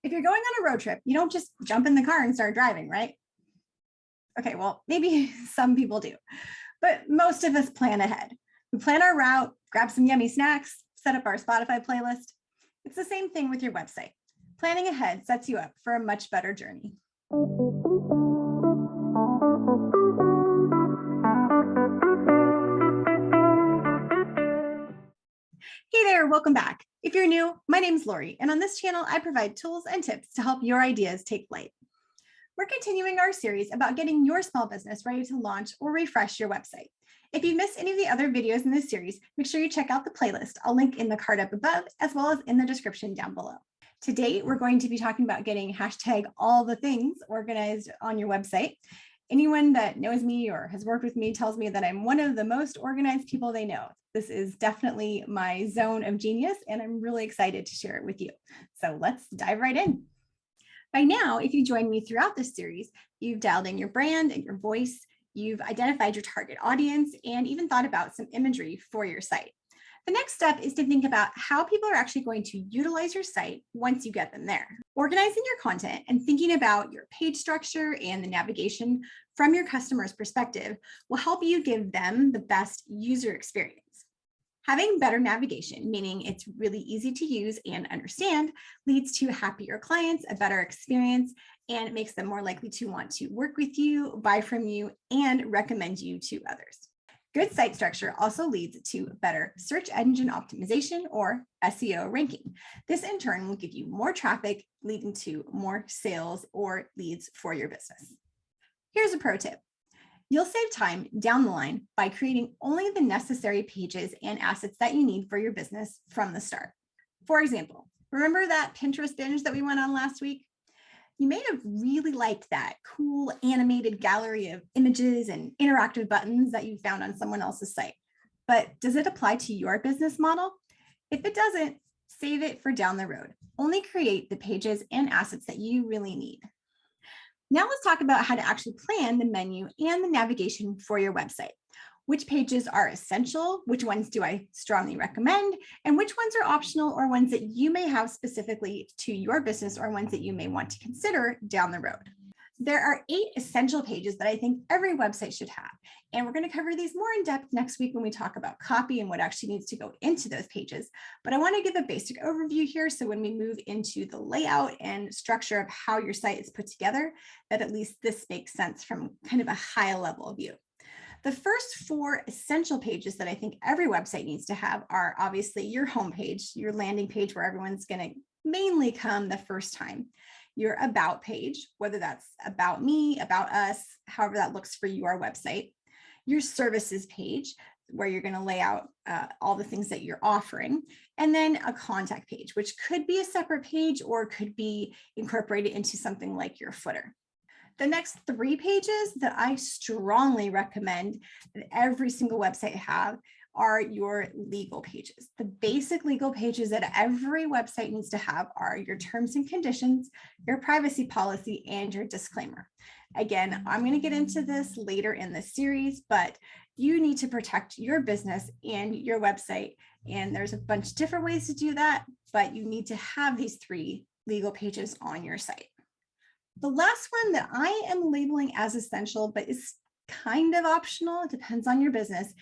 If you're going on a road trip, you don't just jump in the car and start driving, right? Okay, well, maybe some people do, but most of us plan ahead. We plan our route, grab some yummy snacks, set up our Spotify playlist. It's the same thing with your website. Planning ahead sets you up for a much better journey. Hey there, welcome back. If you're new, my name's Lori, and on this channel, I provide tools and tips to help your ideas take flight. We're continuing our series about getting your small business ready to launch or refresh your website. If you missed any of the other videos in this series, make sure you check out the playlist. I'll link in the card up above, as well as in the description down below. Today, we're going to be talking about getting #allthethings organized on your website. Anyone that knows me or has worked with me tells me that I'm one of the most organized people they know. This is definitely my zone of genius, and I'm really excited to share it with you. So let's dive right in. By now, if you join me throughout this series, you've dialed in your brand and your voice, you've identified your target audience, and even thought about some imagery for your site. The next step is to think about how people are actually going to utilize your site once you get them there. Organizing your content and thinking about your page structure and the navigation from your customer's perspective will help you give them the best user experience. Having better navigation, meaning it's really easy to use and understand, leads to happier clients, a better experience, and it makes them more likely to want to work with you, buy from you, and recommend you to others. Good site structure also leads to better search engine optimization, or SEO ranking. This in turn will give you more traffic, leading to more sales or leads for your business. Here's a pro tip. You'll save time down the line by creating only the necessary pages and assets that you need for your business from the start. For example, remember that Pinterest binge that we went on last week? You may have really liked that cool animated gallery of images and interactive buttons that you found on someone else's site. But does it apply to your business model? If it doesn't, save it for down the road. Only create the pages and assets that you really need. Now let's talk about how to actually plan the menu and the navigation for your website. Which pages are essential? Which ones do I strongly recommend? And which ones are optional or ones that you may have specifically to your business or ones that you may want to consider down the road? There are 8 essential pages that I think every website should have. And we're going to cover these more in depth next week when we talk about copy and what actually needs to go into those pages. But I want to give a basic overview here, so when we move into the layout and structure of how your site is put together, that at least this makes sense from kind of a high level view. The first 4 essential pages that I think every website needs to have are obviously your homepage, your landing page where everyone's going to mainly come the first time. Your about page, whether that's about me, about us, however that looks for your website. Your services page, where you're going to lay out all the things that you're offering. And then a contact page, which could be a separate page or could be incorporated into something like your footer. The next 3 pages that I strongly recommend that every single website have are your legal pages. The basic legal pages that every website needs to have are your terms and conditions, your privacy policy, and your disclaimer. Again, I'm going to get into this later in the series, but you need to protect your business and your website. And there's a bunch of different ways to do that, but you need to have these 3 legal pages on your site. The last one that I am labeling as essential, but is kind of optional, it depends on your business,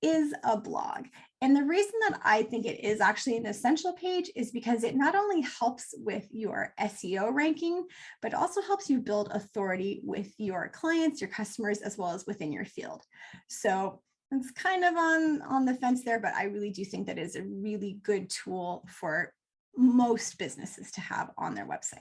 is a blog. And the reason that I think it is actually an essential page is because it not only helps with your SEO ranking, but also helps you build authority with your clients, your customers, as well as within your field. So it's kind of on the fence there, but I really do think that is a really good tool for most businesses to have on their website.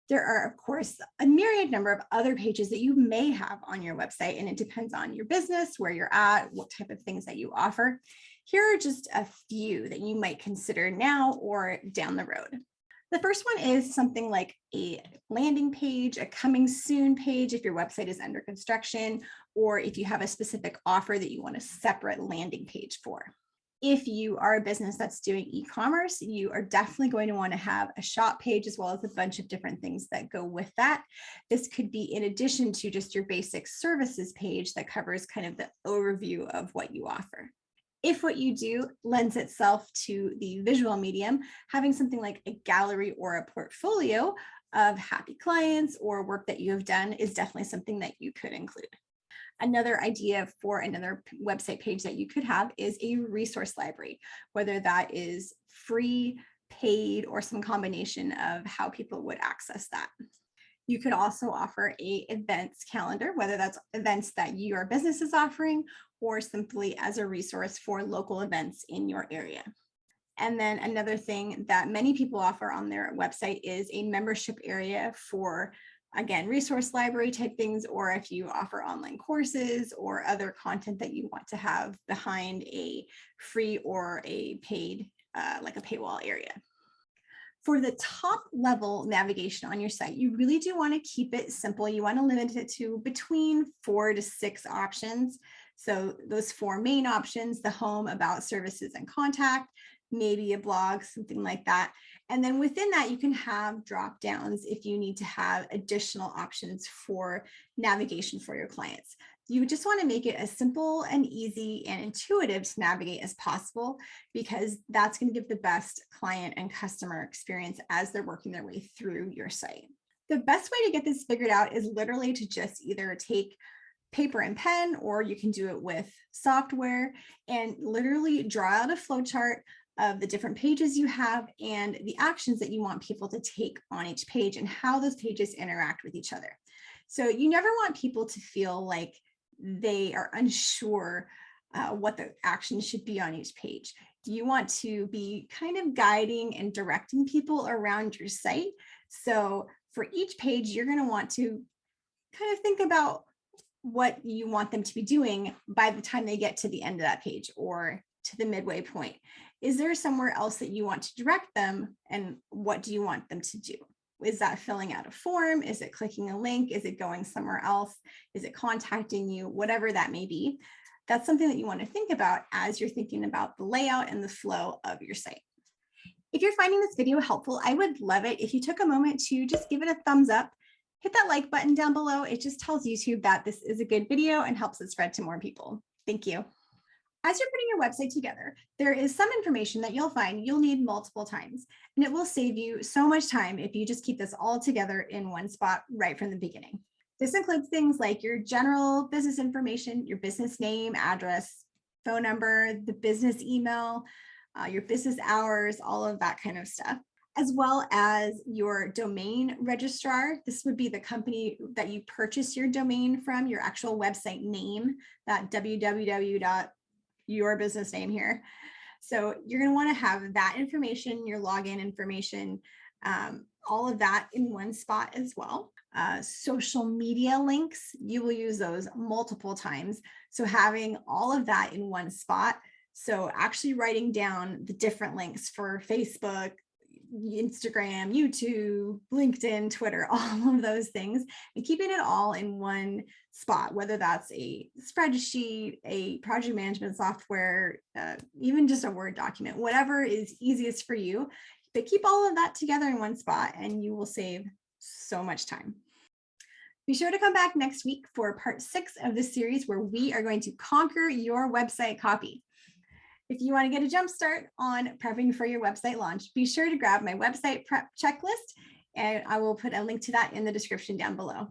There are, of course, a myriad number of other pages that you may have on your website, and it depends on your business, where you're at, what type of things that you offer. Here are just a few that you might consider now or down the road. The first one is something like a landing page, a coming soon page if your website is under construction, or if you have a specific offer that you want a separate landing page for. If you are a business that's doing e-commerce, you are definitely going to want to have a shop page as well as a bunch of different things that go with that. This could be in addition to just your basic services page that covers kind of the overview of what you offer. If what you do lends itself to the visual medium, having something like a gallery or a portfolio of happy clients or work that you have done is definitely something that you could include. Another idea for another website page that you could have is a resource library, whether that is free, paid, or some combination of how people would access that. You could also offer a events calendar, whether that's events that your business is offering or simply as a resource for local events in your area. And then another thing that many people offer on their website is a membership area for, again, resource library type things, or if you offer online courses or other content that you want to have behind a free or a paid, like a paywall area. For the top level navigation on your site, you really do want to keep it simple. You want to limit it to between 4 to 6 options. So those 4 main options: the home, about, services, and contact, maybe a blog, something like that. And then within that, you can have drop downs if you need to have additional options for navigation for your clients. You just want to make it as simple and easy and intuitive to navigate as possible, because that's going to give the best client and customer experience as they're working their way through your site. The best way to get this figured out is literally to just either take paper and pen, or you can do it with software and literally draw out a flowchart of the different pages you have and the actions that you want people to take on each page and how those pages interact with each other. So you never want people to feel like they are unsure what the action should be on each page. You want to be kind of guiding and directing people around your site. So for each page, you're going to want to kind of think about what you want them to be doing by the time they get to the end of that page or to the midway point. Is there somewhere else that you want to direct them, and what do you want them to do? Is that filling out a form? Is it clicking a link? Is it going somewhere else? Is it contacting you? Whatever that may be, that's something that you want to think about as you're thinking about the layout and the flow of your site. If you're finding this video helpful, I would love it if you took a moment to just give it a thumbs up, hit that like button down below. It just tells YouTube that this is a good video and helps it spread to more people. Thank you. As you're putting your website together, there is some information that you'll find you'll need multiple times, and it will save you so much time if you just keep this all together in one spot right from the beginning. This includes things like your general business information, your business name, address, phone number, the business email, your business hours, all of that kind of stuff, as well as your domain registrar. This would be the company that you purchase your domain from, your actual website name, that www. Your business name here. So you're going to want to have that information, your login information, all of that in one spot as well. Social media links, you will use those multiple times. So having all of that in one spot. So actually writing down the different links for Facebook, Instagram, YouTube, LinkedIn, Twitter, all of those things, and keeping it all in one spot, whether that's a spreadsheet, a project management software, even just a Word document, whatever is easiest for you. But keep all of that together in one spot and you will save so much time. Be sure to come back next week for part 6 of this series, where we are going to conquer your website copy. If you want to get a jump start on prepping for your website launch, be sure to grab my website prep checklist, and I will put a link to that in the description down below.